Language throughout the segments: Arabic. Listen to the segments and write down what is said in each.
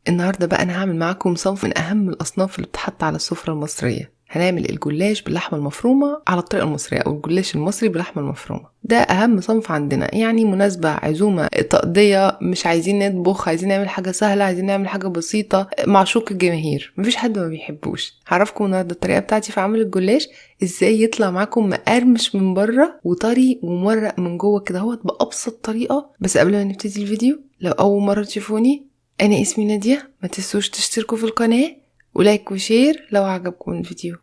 النهاردة بقى أنا هعمل معاكم صنف من أهم الأصناف اللي بتحط على السفرة المصرية. هنعمل الجلاش باللحمة المفرومة على الطريقة المصرية أو الجلاش المصري باللحمة المفرومة. ده أهم صنف عندنا، يعني مناسبة، عزومة، تقضية، مش عايزين نطبخ، عايزين نعمل حاجة سهلة، عايزين نعمل حاجة بسيطة، معشوق الجماهير، مفيش حد ما بيحبوش. هعرفكم النهاردة الطريقة بتاعتي في عمل الجلاش، ازاي يطلع معاكم مقرمش من بره وطري ومورق من جوه كده هوت بأبسط طريقة. بس قبل ما نبتدي الفيديو، لو أول مرة تشوفوني، أنا اسمي نادية، ما تنسوش تشتركوا في القناة ولايك وشير لو عجبكم الفيديو.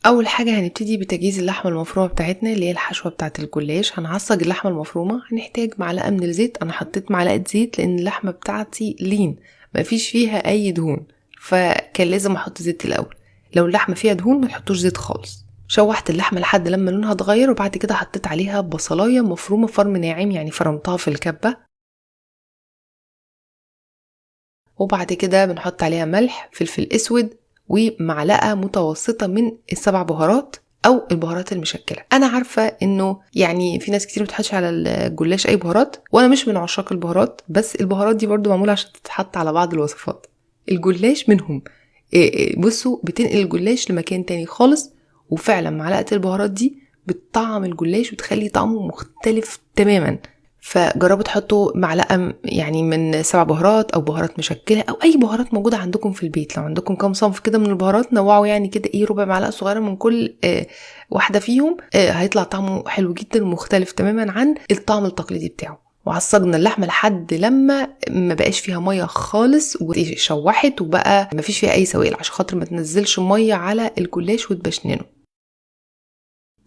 أول حاجة هنبتدي بتجهيز اللحمة المفرومة بتاعتنا اللي هي الحشوة بتاعة الجلاش. هنعصج اللحمة المفرومة، هنحتاج معلقة من الزيت. أنا حطيت معلقة زيت لأن اللحمة بتاعتي لين ما فيش فيها أي دهون، فكان لازم أحط زيت الأول. لو اللحمة فيها دهون ما تحطوش زيت خالص. شوحت اللحمة لحد لما لونها اتغير، وبعد كده حطيت عليها بصلاية مفرومة فرم ناعم، يعني فرمتها في الكبة. وبعد كده بنحط عليها ملح، فلفل اسود، ومعلقة متوسطة من السبع بهارات او البهارات المشكلة. انا عارفة انه يعني في ناس كتير بتحطش على الجلاش اي بهارات، وانا مش من عشاق البهارات، بس البهارات دي برضو معمولة عشان تتحط على بعض الوصفات. الجلاش منهم. بصوا، بتنقل الجلاش لمكان تاني خالص، وفعلا معلقة البهارات دي بتطعم الجلاش وتخلي طعمه مختلف تماما. فجربوا تحطوا معلقة يعني من 7 بهارات او بهارات مشكلة او اي بهارات موجودة عندكم في البيت. لو عندكم كام صنف كده من البهارات نوعوا، يعني كده ايه، ربع معلقة صغيرة من كل واحدة فيهم. هيطلع طعمه حلو جدا ومختلف تماما عن الطعم التقليدي بتاعه. وعصجنا اللحمة لحد لما ما بقاش فيها مية خالص وشوحت وبقى ما فيش فيها اي سوائل، عشان خاطر ما تنزلش مية على الجلاش وتبشننه.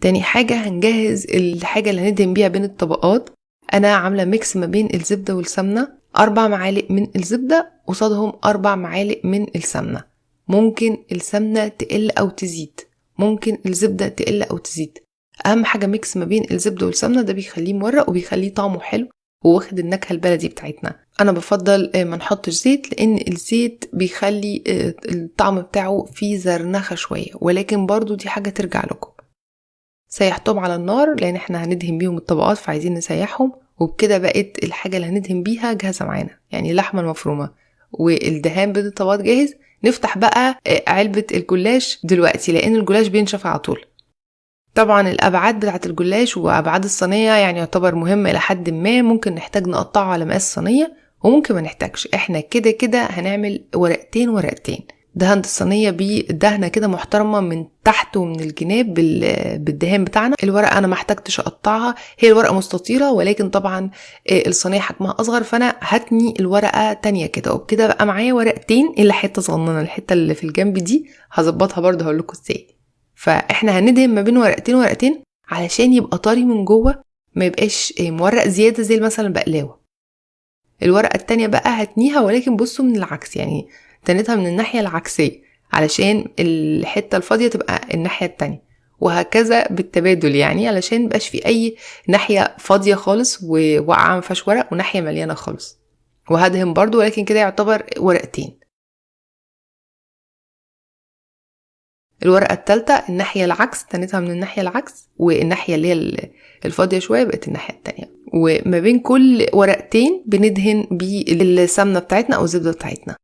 تاني حاجة هنجهز الحاجة اللي هندهن بيها بين الطبقات. انا عاملة ميكس ما بين الزبدة والسمنة. 4 معالق من الزبدة قصادهم 4 معالق من السمنة. ممكن السمنة تقل او تزيد، ممكن الزبدة تقل او تزيد. اهم حاجة ميكس ما بين الزبدة والسمنة، ده بيخليه مورق وبيخليه طعمه حلو وواخد النكهة البلدي بتاعتنا. انا بفضل ما نحطش زيت، لان الزيت بيخلي الطعم بتاعه فيه زرنخة شوية، ولكن برضو دي حاجة ترجع لكم. سيحتهم على النار لان احنا هندهن بيهم الطبقات، فعايزين نسيحهم. وبكده بقت الحاجة اللي هندهن بيها جاهزة معانا، يعني اللحمة المفرومة والدهان بين الطبقات جاهز. نفتح بقى علبة الجلاش دلوقتي، لان الجلاش بينشف على طول. طبعا الابعاد بتاعه الجلاش وابعاد الصينية يعني يعتبر مهمة الى حد ما. ممكن نحتاج نقطعه على مقاس صينية وممكن ما نحتاجش. احنا كده كده هنعمل ورقتين ورقتين. دهنت الصينية بدهنة كده محترمة من تحت ومن الجناب بالدهان بتاعنا. الورقة انا ما احتاجتش اقطعها، هي الورقة مستطيلة، ولكن طبعا الصينية حجمها اصغر، فانا هتني الورقة تانية كده. وبكده بقى معايا ورقتين الا حتة صغننة، الحتة اللي في الجنب دي هظبطها برضه، هقول لكم ازاي. فاحنا هندهن ما بين ورقتين ورقتين علشان يبقى طري من جوه، ما يبقاش مورق زيادة زي مثلا البقلاوة. الورقة التانية بقى هتنيها، ولكن بصوا من العكس، يعني تنتها من الناحية العكسية علشان الحتة الفاضية تبقى الناحية التانية، وهكذا بالتبادل، يعني علشان مبقاش في اي ناحية فاضية خالص وواقعة مفيهاش ورق وناحية مليانة خالص. وهدهن برضو، ولكن كده يعتبر ورقتين. الورقة التالتة الناحية العكس، تنتها من الناحية العكس، والناحية اللي هي الفاضية شوية بقت الناحية التانية. وما بين كل ورقتين بندهن بالسمنة بتاعتنا أو الزبدة بتاعتنا.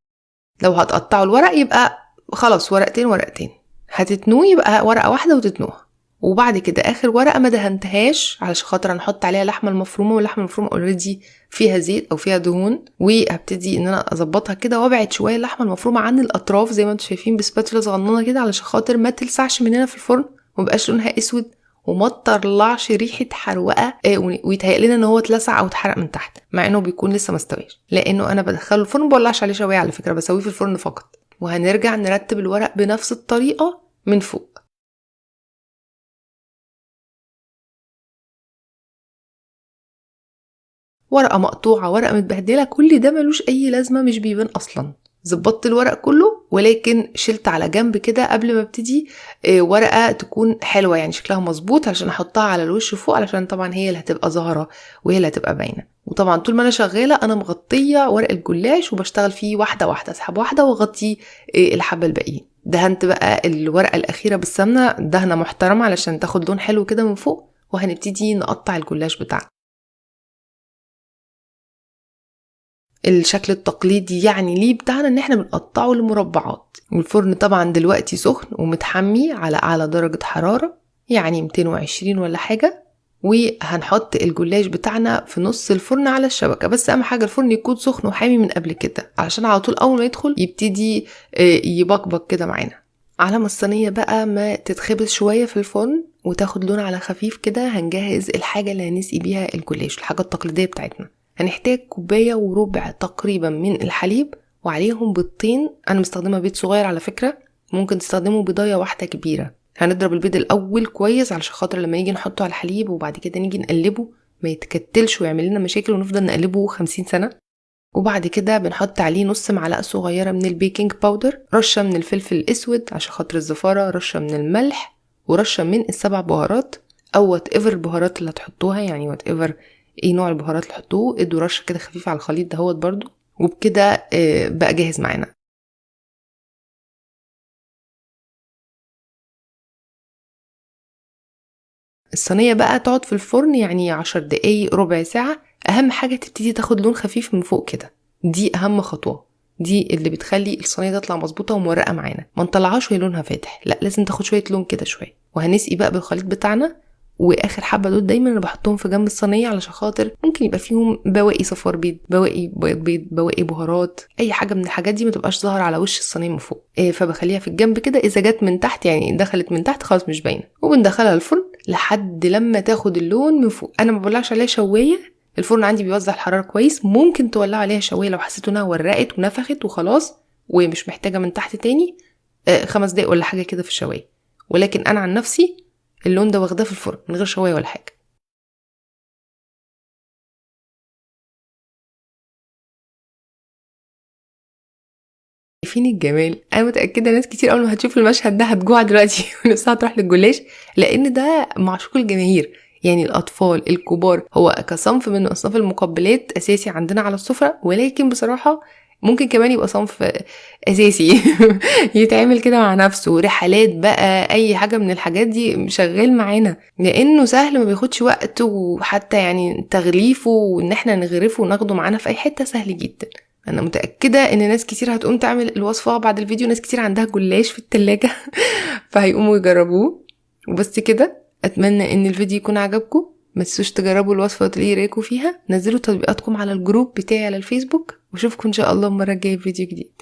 لو هتقطعوا الورق يبقى خلاص ورقتين ورقتين، هتتنوه يبقى ورقة واحدة وتتنوها. وبعد كده اخر ورقه ما دهنتهاش علشان خاطر هنحط عليها لحمه المفرومه، واللحمه المفرومه اوريدي فيها زيت او فيها دهون، وهبتدي ان انا اظبطها كده وابعد شويه اللحمه المفرومه عن الاطراف زي ما انتم شايفين بسباتولا صغننه كده، علشان خاطر ما تلسعش مننا في الفرن ومبقاش لونها اسود وما تطلعش ريحه حروقه ويتهيأ لنا ان هو اتلسع او اتحرق من تحت، مع انه بيكون لسه ما استويش. لانه انا بدخله الفرن، بولعش عليه شويه على فكره، بسويه في الفرن فقط. وهنرجع نرتب الورق بنفس الطريقه من فوق. ورقة مقطوعة، ورقة متبهدلة، كل ده ملوش أي لازمة، مش بيبان أصلا. زبطت الورق كله، ولكن شلت على جنب كده قبل ما ابتدي ورقة تكون حلوة، يعني شكلها مظبوط، عشان احطها على الوش فوق، علشان طبعا هي اللي هتبقى ظاهرة وهي اللي هتبقى باينة. وطبعا طول ما انا شغالة انا مغطية ورق الجلاش وبشتغل فيه واحدة واحدة، اسحب واحدة واغطي الحبة الباقيين. دهنت بقى الورقة الأخيرة بالسمنة دهنة محترمة علشان تاخد لون حلو كده من فوق، وهنبتدي نقطع الجلاش بتاعنا. الشكل التقليدي يعني ليه بتاعنا ان احنا بنقطعه لمربعات. والفرن طبعا دلوقتي سخن ومتحمي على اعلى درجة حرارة، يعني 220 ولا حاجة. وهنحط الجلاش بتاعنا في نص الفرن على الشبكة، بس اهم حاجة الفرن يكون سخن وحامي من قبل كده، علشان على طول اول ما يدخل يبتدي يبقبق كده معانا. على ما الصينية بقى ما تتخبز شوية في الفرن وتاخد لون على خفيف كده، هنجهز الحاجة اللي هنسقي بيها الجلاش، الحاجة التقليدية بتاعتنا. هنحتاج 1.25 كوباية تقريبا من الحليب، وعليهم بيضتين. انا مستخدمة بيض صغير على فكرة، ممكن تستخدموا بيضاية واحدة كبيرة. هنضرب البيض الاول كويس علشان خاطر لما نيجي نحطه على الحليب وبعد كده نيجي نقلبه ما يتكتلش ويعمل لنا مشاكل ونفضل نقلبه 50 سنة. وبعد كده بنحط عليه نص معلقة صغيرة من البيكنج باودر، رشة من الفلفل الاسود عشان خاطر الزفارة، رشة من الملح، ورشة من ال7 بهارات او وات ايفر البهارات اللي هتحطوها، يعني وات ايفر ايه نوع البهارات اللي تحطوه، ادوا رشة كده خفيفة على الخليط دهوت برضو. وبكده بقى جاهز معانا. الصينية بقى تقعد في الفرن يعني 10 دقايق ربع ساعة. اهم حاجة تبتدي تاخد لون خفيف من فوق كده، دي اهم خطوة، دي اللي بتخلي الصينية تطلع مظبوطة ومورقة معانا. ما نطلعهاش وهي لونها فاتح، لا لازم تاخد شوية لون كده شوية. وهنسقي بقى بالخليط بتاعنا، واخر حبة دول دايما انا بحطهم في جنب الصينية علشان خاطر ممكن يبقى فيهم بواقي صفار بيض، بواقي بيض، بواقي بهارات، اي حاجة من الحاجات دي ما تبقاش ظاهرة على وش الصينية من فوق. فبخليها في الجنب كده، اذا جت من تحت يعني دخلت من تحت خلاص مش باينة. وبندخلها الفرن لحد لما تاخد اللون من فوق. انا ما بولعش عليها شواية، الفرن عندي بيوزع الحرارة كويس. ممكن تولعوا عليها شواية لو حسيتوا انها ورقت ونفخت وخلاص ومش محتاجة من تحت تاني، 5 دقايق ولا حاجة كده في الشواية. ولكن انا عن نفسي اللون ده واخداه في الفرن من غير شواية ولا حاجة. فين الجمال؟ انا متاكده ناس كتير اول ما هتشوف المشهد ده هتجوع دلوقتي ونفسها تروح للجلاش، لان ده معشوق الجماهير، يعني الاطفال الكبار. هو كصنف من اصناف المقبلات اساسي عندنا على السفره، ولكن بصراحه ممكن كمان يبقى صنف اساسي يتعمل كده مع نفسه. رحلات بقى، اي حاجه من الحاجات دي شغال معانا، لانه سهل ما بياخدش وقت، وحتى يعني تغليفه وان احنا نغرفه وناخده معانا في اي حته سهل جدا. انا متأكدة ان ناس كتير هتقوم تعمل الوصفة بعد الفيديو، ناس كتير عندها جلاش في التلاجة فهيقوموا يجربوه. وبس كده، اتمنى ان الفيديو يكون عجبكم. ما تنسوش تجربوا الوصفة وتلاقوا رايكم فيها، نزلوا تطبيقاتكم على الجروب بتاعي على الفيسبوك، واشوفكم ان شاء الله المرة الجاية في فيديو جديد.